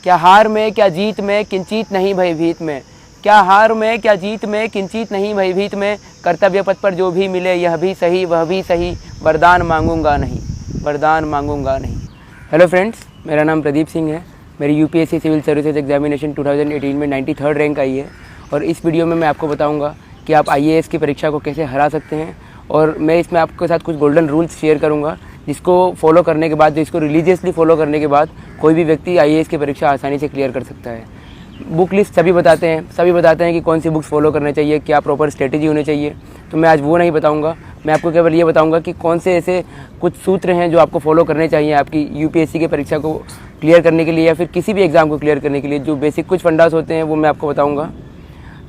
क्या हार में क्या जीत में किंचित नहीं भयभीत में, क्या हार में क्या जीत में किंचित नहीं भयभीत में, कर्तव्य पथ पर जो भी मिले यह भी सही वह भी सही, वरदान मांगूंगा नहीं, वरदान मांगूंगा नहीं। हेलो फ्रेंड्स, मेरा नाम प्रदीप सिंह है। मेरी यूपीएससी सिविल सर्विसेज एग्जामिनेशन 2018 में 93rd रैंक आई है और इस वीडियो में मैं आपको बताऊंगा कि आप आईएएस की परीक्षा को कैसे हरा सकते हैं। और मैं इसमें आपके साथ कुछ गोल्डन रूल्स शेयर करूंगा जिसको फॉलो करने के बाद, जिसको रिलीजियसली फॉलो करने के बाद कोई भी व्यक्ति आईएएस की परीक्षा आसानी से क्लियर कर सकता है। बुक लिस्ट सभी बताते हैं कि कौन सी बुक्स फॉलो करना चाहिए, क्या प्रॉपर स्ट्रेटेजी होनी चाहिए। तो मैं आज वो नहीं बताऊंगा, मैं आपको केवल ये बताऊंगा कि कौन से ऐसे कुछ सूत्र हैं जो आपको फॉलो करने चाहिए आपकी यूपीएससी की परीक्षा को क्लियर करने के लिए या फिर किसी भी एग्ज़ाम को क्लियर करने के लिए। जो बेसिक कुछ फंडास होते हैं वो मैं आपको बताऊँगा।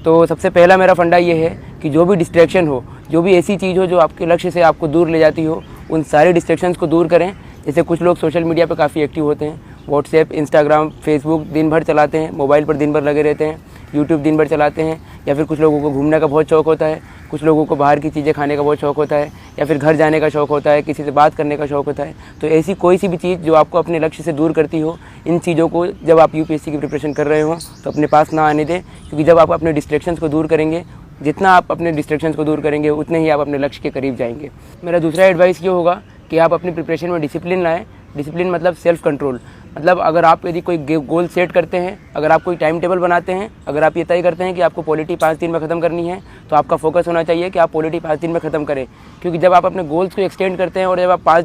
तो सबसे पहला मेरा फंडा ये है कि जो भी डिस्ट्रैक्शन हो, जो भी ऐसी चीज़ हो जो आपके लक्ष्य से आपको दूर ले जाती हो, उन सारे डिस्ट्रैक्शंस को दूर करें। जैसे कुछ लोग सोशल मीडिया पर काफ़ी एक्टिव होते हैं, व्हाट्सएप, इंस्टाग्राम, फेसबुक दिन भर चलाते हैं, मोबाइल पर दिन भर लगे रहते हैं, यूट्यूब दिन भर चलाते हैं, या फिर कुछ लोगों को घूमने का बहुत शौक़ होता है, कुछ लोगों को बाहर की चीज़ें खाने का बहुत शौक़ होता है, या फिर घर जाने का शौक़ होता है, किसी से बात करने का शौक़ होता है। तो ऐसी कोई सी भी चीज़ जो आपको अपने लक्ष्य से दूर करती हो, इन चीज़ों को जब आप यूपीएससी की प्रिपरेशन कर रहे हो तो अपने पास ना आने दें। क्योंकि जब आप अपने डिस्ट्रैक्शंस को दूर करेंगे, जितना आप अपने डिस्ट्रैक्शंस को दूर करेंगे उतने ही आप अपने लक्ष्य के करीब जाएंगे। मेरा दूसरा एडवाइस ये होगा कि आप अपनी प्रिपरेशन में डिसिप्लिन लाएँ। डिसिप्लिन मतलब सेल्फ कंट्रोल। मतलब अगर आप यदि कोई गोल सेट करते हैं, अगर आप कोई टाइम टेबल बनाते हैं, अगर आप ये तय करते हैं कि आपको पॉलिटी 5 दिन में ख़त्म करनी है, तो आपका फोकस होना चाहिए कि आप पॉलिटी 5 दिन में ख़त्म करें। क्योंकि जब आप अपने गोल्स को एक्सटेंड करते हैं और जब आप 5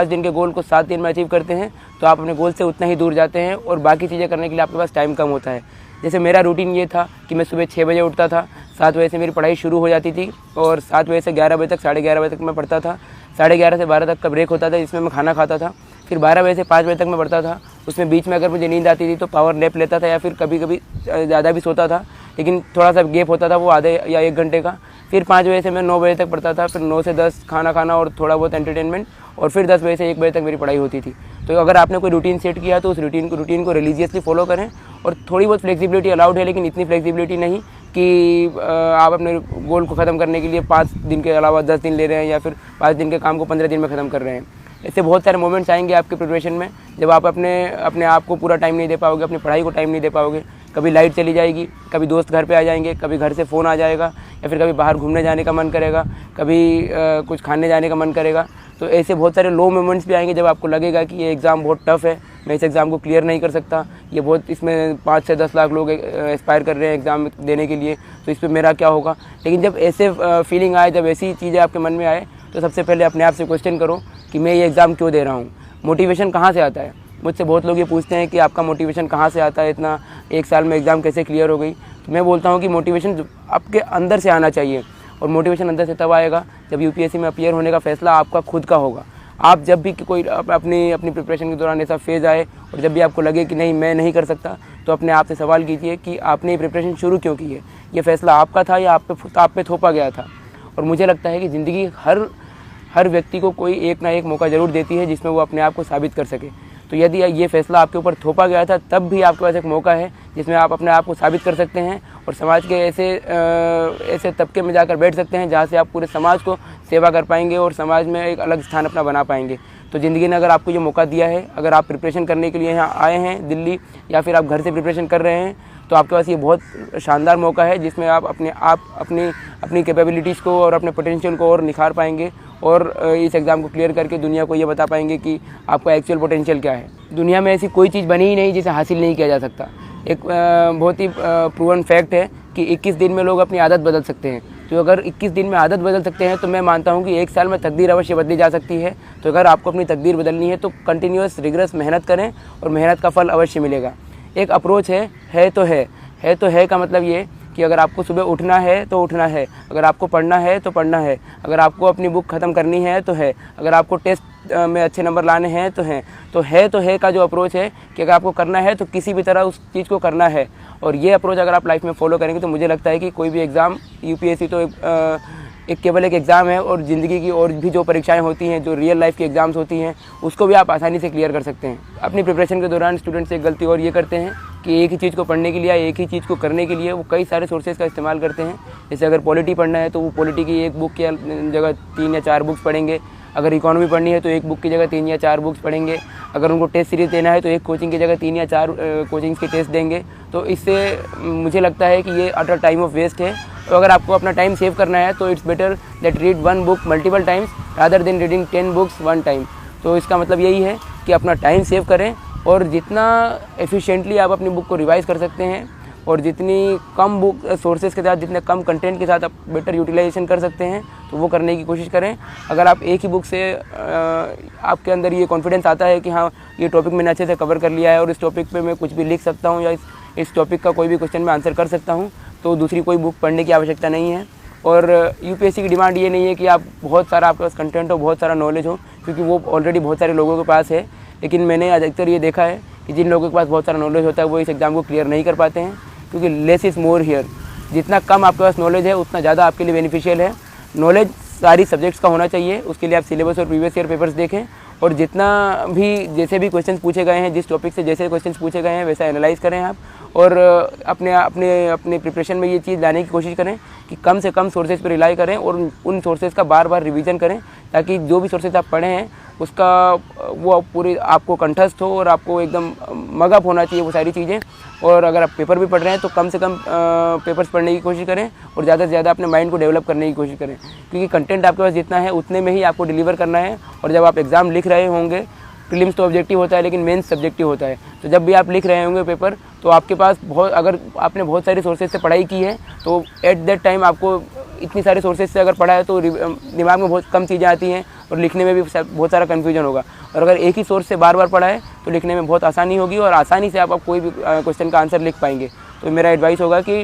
दिन के गोल को 7 दिन में अचीव करते हैं, तो आप अपने गोल से उतना ही दूर जाते हैं और बाकी चीज़ें करने के लिए आपके पास टाइम कम होता है। जैसे मेरा रूटीन ये था कि मैं सुबह 6 बजे उठता था, 7 बजे से मेरी पढ़ाई शुरू हो जाती थी और 7 बजे से 11 बजे तक, 11:30 बजे तक मैं पढ़ता था। 11:30 से 12 तक का ब्रेक होता था जिसमें मैं खाना खाता था। फिर 12 बजे से 5 बजे तक मैं पढ़ता था। उसमें बीच में अगर मुझे नींद आती थी तो पावर नैप लेता था या फिर कभी कभी ज़्यादा भी सोता था, लेकिन थोड़ा सा गैप होता था वो आधे या 1 घंटे का। फिर 5 बजे से मैं 9 बजे तक पढ़ता था। फिर 9 से 10 खाना खाना और थोड़ा बहुत एंटरटेनमेंट, और फिर 10 बजे से 1 बजे तक मेरी पढ़ाई होती थी। तो अगर आपने कोई रूटीन सेट किया तो उस रूटीन को रिलीजियसली फॉलो करें। और थोड़ी बहुत फ्लेक्सिबिलिटी अलाउड है, लेकिन इतनी फ्लेक्सिबिलिटी नहीं कि आप अपने गोल को ख़त्म करने के लिए 5 दिन के अलावा 10 दिन ले रहे हैं या फिर 5 दिन के काम को 15 दिन में ख़त्म कर रहे हैं। ऐसे बहुत सारे मोमेंट्स आएंगे आपके प्रिपरेशन में जब आप अपने आप को पूरा टाइम नहीं दे पाओगे, अपनी पढ़ाई को टाइम नहीं दे पाओगे। कभी लाइट चली जाएगी, कभी दोस्त घर पे आ जाएंगे, कभी घर से फ़ोन आ जाएगा, या फिर कभी बाहर घूमने जाने का मन करेगा, कभी कुछ खाने जाने का मन करेगा। तो ऐसे बहुत सारे लो मोमेंट्स भी आएंगे जब आपको लगेगा कि ये एग्ज़ाम बहुत टफ़ है, मैं इस एग्ज़ाम को क्लियर नहीं कर सकता, ये बहुत, इसमें 5 से 10 लाख लोग एस्पायर कर रहे हैं एग्ज़ाम देने के लिए, तो इस पर मेरा क्या होगा। लेकिन जब ऐसे फीलिंग आए, जब ऐसी चीज़ें आपके मन में आए, तो सबसे पहले अपने आप से क्वेश्चन करो कि मैं ये एग्ज़ाम क्यों दे रहा हूँ। मोटिवेशन कहाँ से आता है। मुझसे बहुत लोग ये पूछते हैं कि आपका मोटिवेशन कहाँ से आता है, इतना 1 साल में एग्ज़ाम कैसे क्लियर हो गई। तो मैं बोलता हूँ कि मोटिवेशन आपके अंदर से आना चाहिए, और मोटिवेशन अंदर से तब आएगा जब यूपीएससी में अपीयर होने का फैसला आपका खुद का होगा। आप जब भी कोई अपनी प्रिपरेशन के दौरान ऐसा फेज़ आए और जब भी आपको लगे कि नहीं मैं नहीं कर सकता, तो अपने आप से सवाल कीजिए कि आपने ये प्रिपरेशन शुरू क्यों की है। ये फैसला आपका था या आप पे थोपा गया था। और मुझे लगता है कि ज़िंदगी हर व्यक्ति को कोई एक ना एक मौका ज़रूर देती है जिसमें वो अपने आप को साबित कर सके। तो यदि ये फैसला आपके ऊपर थोपा गया था, तब भी आपके पास एक मौका है जिसमें आप अपने आप को साबित कर सकते हैं और समाज के ऐसे तबके में जाकर बैठ सकते हैं जहाँ से आप पूरे समाज को सेवा कर पाएंगे और समाज में एक अलग स्थान अपना बना पाएंगे। तो ज़िंदगी ने अगर आपको ये मौका दिया है, अगर आप प्रिपरेशन करने के लिए यहाँ आए हैं दिल्ली, या फिर आप घर से प्रिपरेशन कर रहे हैं, तो आपके पास ये बहुत शानदार मौका है जिसमें आप अपनी कैपेबिलिटीज़ को और अपने पोटेंशियल को और निखार पाएंगे और इस एग्ज़ाम को क्लियर करके दुनिया को ये बता पाएंगे कि आपका एक्चुअल पोटेंशियल क्या है। दुनिया में ऐसी कोई चीज़ बनी ही नहीं जिसे हासिल नहीं किया जा सकता। एक बहुत ही प्रूवन फैक्ट है कि 21 दिन में लोग अपनी आदत बदल सकते हैं। तो अगर 21 दिन में आदत बदल सकते हैं, तो मैं मानता हूँ कि 1 साल में तकदीर अवश्य बदली जा सकती है। तो अगर आपको अपनी तकदीर बदलनी है तो कंटिन्यूअस रिगरस मेहनत करें और मेहनत का फल अवश्य मिलेगा। एक अप्रोच है तो है का मतलब ये कि अगर आपको सुबह उठना है तो उठना है, अगर आपको पढ़ना है तो पढ़ना है, अगर आपको अपनी बुक ख़त्म करनी है तो है, अगर आपको टेस्ट में अच्छे नंबर लाने हैं तो है का जो अप्रोच है कि अगर आपको करना है तो किसी भी तरह उस चीज़ को करना है। और ये अप्रोच अगर आप लाइफ में फॉलो करेंगे तो मुझे लगता है कि कोई भी एग्ज़ाम, यूपीएससी तो केवल एक एग्ज़ाम है, और ज़िंदगी की और भी जो परीक्षाएं होती हैं, जो रियल लाइफ की एग्ज़ाम्स होती हैं, उसको भी आप आसानी से क्लियर कर सकते हैं। अपनी प्रिपरेशन के दौरान स्टूडेंट्स एक गलती और ये करते हैं कि एक ही चीज़ को पढ़ने के लिए या एक ही चीज़ को करने के लिए वो कई सारे सोर्सेज़ का इस्तेमाल करते हैं। जैसे अगर पॉलिटी पढ़ना है तो वो पॉलिटी की एक बुक की जगह 3 या 4 बुक्स पढ़ेंगे। अगर इकोनॉमी पढ़नी है तो एक बुक की जगह 3 या 4 बुक्स पढ़ेंगे। अगर उनको टेस्ट सीरीज़ देना है तो एक कोचिंग की जगह 3 या 4 कोचिंग्स के टेस्ट देंगे। तो इससे मुझे लगता है कि ये अटर टाइम ऑफ वेस्ट है। तो अगर आपको अपना टाइम सेव करना है तो it's better that read 1 book multiple times rather than reading 10 books 1 time. तो इसका मतलब यही है कि अपना टाइम सेव करें और जितना एफिशिएंटली आप अपनी बुक को रिवाइज कर सकते हैं और जितनी कम बुक सोर्सेज के साथ, जितने कम कंटेंट के साथ आप बेटर यूटिलाइजेशन कर सकते हैं तो वो करने की कोशिश करें। अगर आप एक ही बुक से आपके अंदर ये कॉन्फिडेंस आता है कि हाँ ये टॉपिक मैंने अच्छे से कवर कर लिया है और इस टॉपिक पे मैं कुछ भी लिख सकता हूँ या इस टॉपिक का कोई भी क्वेश्चन मैं आंसर कर सकता हूँ, तो दूसरी कोई बुक पढ़ने की आवश्यकता नहीं है। और यूपीएससी की डिमांड ये नहीं है कि आप बहुत सारा आपके पास कंटेंट हो, बहुत सारा नॉलेज हो, क्योंकि वो ऑलरेडी बहुत सारे लोगों के पास है। लेकिन मैंने अधिकतर ये देखा है कि जिन लोगों के पास बहुत सारा नॉलेज होता है वो इस एग्ज़ाम को क्लियर नहीं कर पाते हैं, क्योंकि लेस इज़ मोर हियर। जितना कम आपके पास नॉलेज है उतना ज़्यादा आपके लिए बेनिफिशियल है। नॉलेज सारी सब्जेक्ट्स का होना चाहिए, उसके लिए आप सिलेबस और प्रीवियस ईयर पेपर्स देखें और जितना भी जैसे भी क्वेश्चन पूछे गए हैं, जिस टॉपिक से जैसे क्वेश्चन पूछे गए हैं वैसा एनालाइज करें आप और अपने प्रिपरेशन में ये चीज़ लाने की कोशिश करें कि कम से कम सोर्सेज पर रिलाई करें और उन सोर्सेज का बार बार रिवीजन करें, ताकि जो भी सोर्सेज आप पढ़े हैं उसका वो पूरी आपको कंठस्थ हो और आपको एकदम मगअप होना चाहिए वो सारी चीज़ें। और अगर आप पेपर भी पढ़ रहे हैं तो कम से कम पेपर्स पढ़ने की कोशिश करें और ज़्यादा से ज़्यादा अपने माइंड को डेवलप करने की कोशिश करें, क्योंकि कंटेंट आपके पास जितना है उतने में ही आपको डिलीवर करना है। और जब आप एग्ज़ाम लिख रहे होंगे, प्रीलिम्स तो ऑब्जेक्टिव होता है लेकिन मेंस सब्जेक्टिव होता है, तो जब भी आप लिख रहे होंगे पेपर तो आपके पास अगर आपने बहुत सारे सोर्सेज से पढ़ाई की है तो एट दैट टाइम आपको इतनी सारे सोर्सेज से अगर पढ़ा है तो दिमाग में बहुत कम चीज़ें आती हैं और लिखने में भी बहुत सारा कन्फ्यूजन होगा। और अगर एक ही सोर्स से बार बार पढ़ा है तो लिखने में बहुत आसानी होगी और आसानी से आप कोई भी क्वेश्चन का आंसर लिख पाएंगे। तो मेरा एडवाइस होगा कि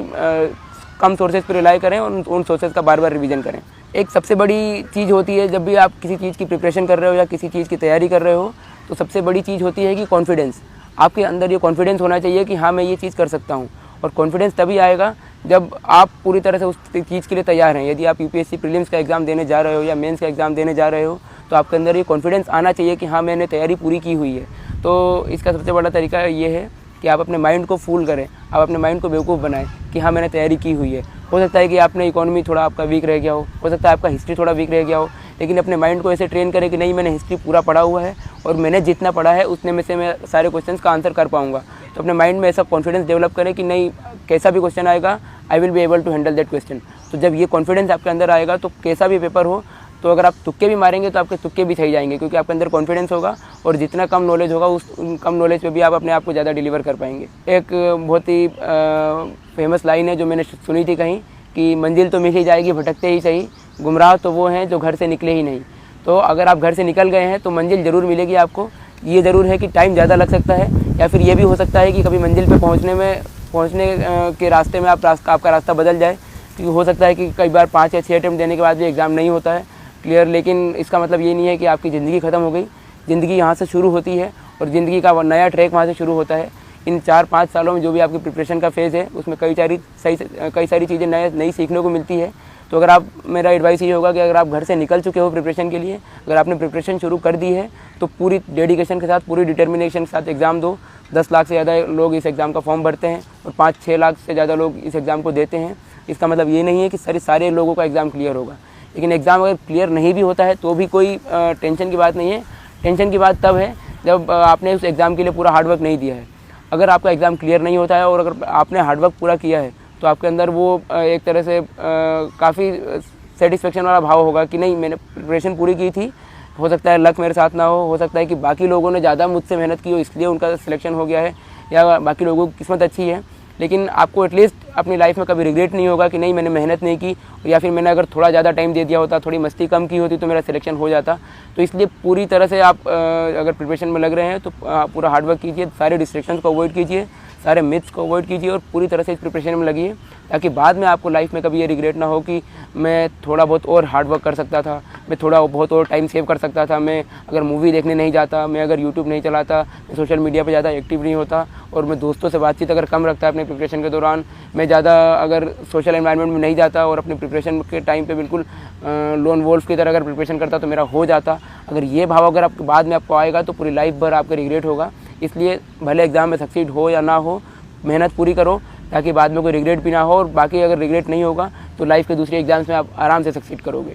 कम सोर्सेज पर रिलाई करें और उन सोर्सेज का बार बार रिवीजन करें। एक सबसे बड़ी चीज़ होती है जब भी आप किसी चीज़ की प्रिपरेशन कर रहे हो या किसी चीज़ की तैयारी कर रहे हो, तो सबसे बड़ी चीज़ होती है कि कॉन्फिडेंस। आपके अंदर ये कॉन्फिडेंस होना चाहिए कि हाँ मैं ये चीज़ कर सकता हूँ। और कॉन्फिडेंस तभी आएगा जब आप पूरी तरह से उस चीज़ के लिए तैयार हैं। यदि आप यूपीएससी प्रीलिम्स का एग्ज़ाम देने जा रहे हो या मेंस का एग्ज़ाम देने जा रहे हो तो आपके अंदर ये कॉन्फिडेंस आना चाहिए कि हाँ मैंने तैयारी पूरी की हुई है। तो इसका सबसे बड़ा तरीका ये है कि आप अपने माइंड को फूल करें, आप अपने माइंड को बेवकूफ़ बनाएं कि हाँ मैंने तैयारी की हुई है। हो सकता है कि आपने इकोनॉमी थोड़ा आपका वीक रह गया हो सकता है आपका हिस्ट्री थोड़ा वीक रह गया हो, लेकिन अपने माइंड को ऐसे ट्रेन करें कि नहीं मैंने हिस्ट्री पूरा पढ़ा हुआ है और मैंने जितना पढ़ा है उतने में से मैं सारे क्वेश्चंस का आंसर कर पाऊंगा। तो अपने माइंड में ऐसा कॉन्फिडेंस डेवलप करें कि नहीं कैसा भी क्वेश्चन आएगा I will be able to handle that question. तो जब ये कॉन्फिडेंस आपके अंदर आएगा तो कैसा भी पेपर हो, तो अगर आप तुक्के भी मारेंगे तो आपके तुक्के भी सही जाएंगे, क्योंकि आपके अंदर कॉन्फिडेंस होगा और जितना कम नॉलेज होगा उस कम नॉलेज पे भी आप अपने आप को ज़्यादा डिलीवर कर पाएंगे। एक बहुत ही फेमस लाइन है जो मैंने सुनी थी कहीं कि मंजिल तो मिल ही जाएगी भटकते ही सही, गुमराह तो वो हैं जो घर से निकले ही नहीं। तो अगर आप घर से निकल गए हैं तो मंजिल ज़रूर मिलेगी आपको। ये ज़रूर है कि टाइम ज़्यादा लग सकता है या फिर ये भी हो सकता है कि कभी मंजिल पे पहुंचने के रास्ते में आपका रास्ता बदल जाए, क्योंकि हो सकता है कि कई बार 5 या 6 अटेम्प्ट देने के बाद भी एग्ज़ाम नहीं होता है क्लियर। लेकिन इसका मतलब ये नहीं है कि आपकी ज़िंदगी ख़त्म हो गई। ज़िंदगी यहाँ से शुरू होती है और ज़िंदगी का नया ट्रैक वहाँ से शुरू होता है। इन 4-5 सालों में जो भी आपकी प्रिपरेशन का फेज़ है उसमें कई सारी चीज़ें नई सीखने को मिलती है। तो अगर आप मेरा एडवाइस ये होगा कि अगर आप घर से निकल चुके हो प्रिपरेशन के लिए, अगर आपने प्रिपरेशन शुरू कर दी है तो पूरी डेडिकेशन के साथ, पूरी डिटर्मिनेशन के साथ एग्ज़ाम दो। 10 लाख से ज़्यादा लोग इस एग्ज़ाम का फॉर्म भरते हैं और 5-6 लाख से ज़्यादा लोग इस एग्ज़ाम को देते हैं। इसका मतलब ये नहीं है कि सारे लोगों का एग्ज़ाम क्लियर होगा, लेकिन एग्ज़ाम अगर क्लियर नहीं भी होता है तो भी कोई टेंशन की बात नहीं है। टेंशन की बात तब है जब आपने उस एग्ज़ाम के लिए पूरा हार्डवर्क नहीं दिया है। अगर आपका एग्ज़ाम क्लियर नहीं होता है और अगर आपने हार्डवर्क पूरा किया है तो आपके अंदर वो एक तरह से काफ़ी सेटिस्फेक्शन वाला भाव होगा कि नहीं मैंने प्रिपरेशन पूरी की थी। हो सकता है लक मेरे साथ ना हो सकता है कि बाकी लोगों ने ज़्यादा मुझसे मेहनत की हो इसलिए उनका सिलेक्शन हो गया है, या बाकी लोगों की किस्मत अच्छी है। लेकिन आपको एटलीस्ट अपनी लाइफ में कभी रिग्रेट नहीं होगा कि नहीं मैंने मेहनत नहीं की, या फिर मैंने अगर थोड़ा ज़्यादा टाइम दे दिया होता, थोड़ी मस्ती कम की होती तो मेरा सिलेक्शन हो जाता। तो इसलिए पूरी तरह से आप अगर प्रिपरेशन में लग रहे हैं तो पूरा हार्डवर्क कीजिए, सारे डिस्ट्रैक्शंस को अवॉइड कीजिए, सारे मिथ्स को अवॉइड कीजिए और पूरी तरह से इस प्रिपरेशन में लगिए, ताकि बाद में आपको लाइफ में कभी ये रिग्रेट ना हो कि मैं थोड़ा बहुत और हार्ड वर्क कर सकता था, मैं थोड़ा बहुत और टाइम सेव कर सकता था, मैं अगर मूवी देखने नहीं जाता, मैं अगर यूट्यूब नहीं चलाता, मैं सोशल मीडिया पे ज़्यादा एक्टिव नहीं होता और मैं दोस्तों से बातचीत अगर कम रखता अपने प्रिपरेशन के दौरान, मैं ज़्यादा अगर सोशल एनवायरनमेंट में नहीं जाता और अपने प्रिपरेशन के टाइम पे बिल्कुल लोन वोल्फ की तरह अगर प्रिपरेशन करता तो मेरा हो जाता। अगर ये भाव अगर आपके बाद में आपको आएगा तो पूरी लाइफ भर आपका रिग्रेट होगा। इसलिए भले एग्ज़ाम में सक्सीड हो या ना हो, मेहनत पूरी करो ताकि बाद में कोई रिग्रेट भी ना हो, और बाकी अगर रिग्रेट नहीं होगा तो लाइफ के दूसरे एग्जाम्स में आप आराम से सक्सीड करोगे।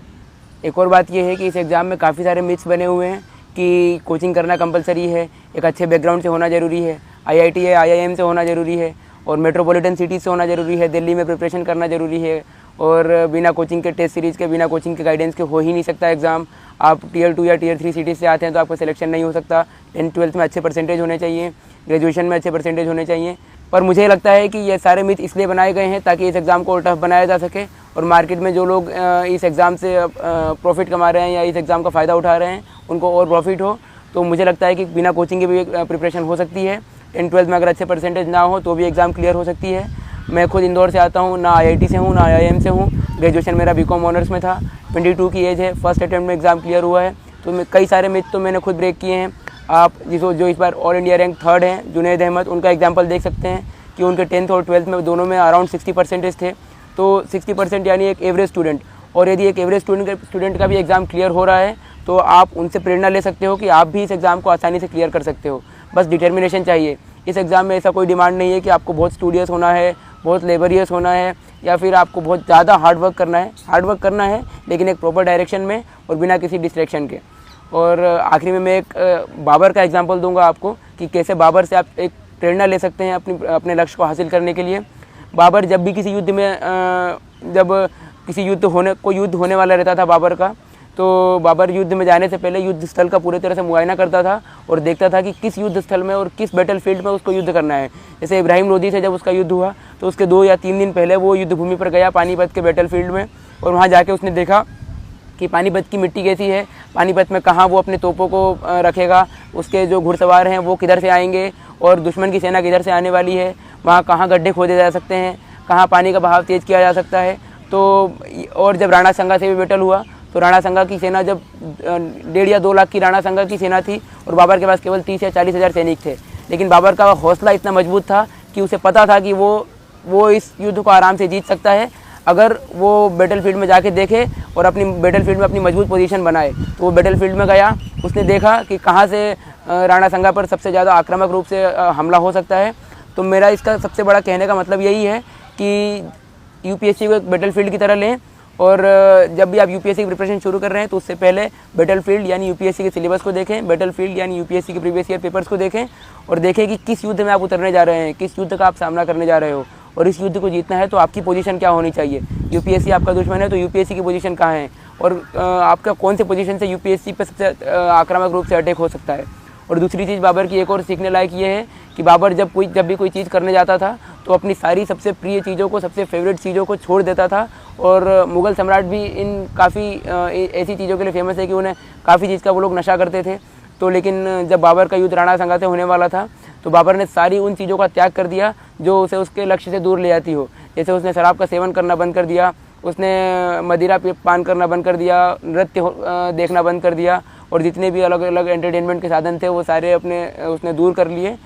एक और बात ये है कि इस एग्ज़ाम में काफ़ी सारे मिथ्स बने हुए हैं कि कोचिंग करना कंपलसरी है, एक अच्छे बैकग्राउंड से होना ज़रूरी है, IIT या IIM से होना ज़रूरी है और मेट्रोपॉलिटन सिटी से होना ज़रूरी है, दिल्ली में प्रिपरेशन करना ज़रूरी है और बिना कोचिंग के टेस्ट सीरीज़ के, बिना कोचिंग के गाइडेंस के हो ही नहीं सकता एग्ज़ाम। आप Tier 2 या Tier 3 सिटीज़ से आते हैं तो आपका सिलेक्शन नहीं हो सकता। 10th-12th में अच्छे परसेंटेज होने चाहिए, ग्रेजुएशन में अच्छे परसेंटेज होने चाहिए। पर मुझे लगता है कि ये सारे मिथ इसलिए बनाए गए हैं ताकि इस एग्ज़ाम को और टफ बनाया जा सके और मार्केट में जो लोग इस एग्ज़ाम से प्रॉफिट कमा रहे हैं या इस एग्ज़ाम का फ़ायदा उठा रहे हैं उनको और प्रॉफिट हो। तो मुझे लगता है कि बिना कोचिंग के भी प्रिपरेशन हो सकती है। 10th-12th में अगर अच्छे परसेंटेज ना हो तो भी एग्ज़ाम क्लियर हो सकती है। मैं खुद इंदौर से आता हूँ, ना IIT से हूँ ना IIM से हूँ। ग्रेजुएशन मेरा BCom ऑनर्स में था। 22 की एज है, फर्स्ट अटैम्प्ट में एग्ज़ाम क्लियर हुआ है। तो कई सारे मिथ तो मैंने खुद ब्रेक किए हैं। आप जो इस बार ऑल इंडिया रैंक 3rd हैं, जुनैद अहमद, उनका एग्जाम्पल देख सकते हैं कि उनके 10th और 12th में दोनों में अराउंड 60% थे। तो 60% यानी एक एवरेज स्टूडेंट। और यदि एक एवरेज स्टूडेंट का भी एग्ज़ाम क्लियर हो रहा है तो आप उनसे प्रेरणा ले सकते हो कि आप भी इस एग्ज़ाम को आसानी से क्लियर कर सकते हो। बस डिटर्मिनेशन चाहिए। इस एग्ज़ाम में ऐसा कोई डिमांड नहीं है कि आपको बहुत स्टूडियस होना है, बहुत लेबरियस होना है या फिर आपको बहुत ज़्यादा हार्ड वर्क करना है। हार्ड वर्क करना है लेकिन एक प्रॉपर डायरेक्शन में और बिना किसी डिस्ट्रैक्शन के। और आखिरी में मैं एक बाबर का एग्जांपल दूंगा आपको कि कैसे बाबर से आप एक प्रेरणा ले सकते हैं अपने लक्ष्य को हासिल करने के लिए। बाबर जब भी किसी युद्ध में जब किसी युद्ध होने वाला रहता था बाबर का, तो बाबर युद्ध में जाने से पहले युद्ध स्थल का पूरी तरह से मुआयना करता था और देखता था कि किस युद्ध स्थल में और किस बैटल फील्ड में उसको युद्ध करना है। जैसे इब्राहिम लोदी से जब उसका युद्ध हुआ तो उसके 2 या 3 दिन पहले वो युद्ध भूमि पर गया पानीपत के बैटल फील्ड में और वहाँ जाके उसने देखा कि पानीपत की मिट्टी कैसी है, पानीपत में कहाँ वो अपने तोपों को रखेगा, उसके जो घुड़सवार हैं वो किधर से आएंगे और दुश्मन की सेना किधर से आने वाली है, वहाँ कहाँ गड्ढे खोदे जा सकते हैं, कहाँ पानी का बहाव तेज़ किया जा सकता है। तो और जब राणा संगा से भी बैटल हुआ तो राणा संगा की सेना जब 1.5 या 2 लाख की राणा संगा की सेना थी और बाबर के पास केवल 30 या 40 हज़ार सैनिक थे, लेकिन बाबर का हौसला इतना मजबूत था कि उसे पता था कि वो इस युद्ध को आराम से जीत सकता है अगर वो बैटल फील्ड में जाके देखे और अपनी बैटल फील्ड में अपनी मजबूत पोजीशन बनाए। तो वो बैटल फील्ड में गया, उसने देखा कि कहाँ से राणा संगा पर सबसे ज़्यादा आक्रामक रूप से हमला हो सकता है। तो मेरा इसका सबसे बड़ा कहने का मतलब यही है कि UPSC को एक बैटल फील्ड की तरह लें और जब भी आप UPSC की प्रिपरेशन शुरू कर रहे हैं तो उससे पहले बैटल फील्ड यानी UPSC के सिलेबस को देखें, बैटल फील्ड यानी UPSC के प्रीवियस ईयर पेपर्स को देखें और देखें कि किस युद्ध में आप उतरने जा रहे हैं, किस युद्ध का आप सामना करने जा रहे हो और इस युद्ध को जीतना है तो आपकी पोजीशन क्या होनी चाहिए। UPSC आपका दुश्मन है तो UPSC की पोजीशन कहाँ है और आपका कौन से पोजीशन से UPSC पर सबसे आक्रामक रूप से अटैक हो सकता है। और दूसरी चीज़ बाबर की एक और सीखने लायक ये है कि बाबर जब भी कोई चीज़ करने जाता था तो अपनी सारी सबसे प्रिय चीज़ों को, सबसे फेवरेट चीज़ों को छोड़ देता था। और मुग़ल सम्राट भी इन काफ़ी ऐसी चीज़ों के लिए फेमस है कि उन्हें काफ़ी चीज़ का वो लोग नशा करते थे। तो लेकिन जब बाबर का युद्ध राणा संगा से होने वाला था तो बाबर ने सारी उन चीज़ों का त्याग कर दिया जो उसे उसके लक्ष्य से दूर ले जाती हो। जैसे उसने शराब का सेवन करना बंद कर दिया, उसने मदिरा पान करना बंद कर दिया, नृत्य देखना बंद कर दिया और जितने भी अलग अलग एंटरटेनमेंट के साधन थे वो सारे उसने दूर कर लिए।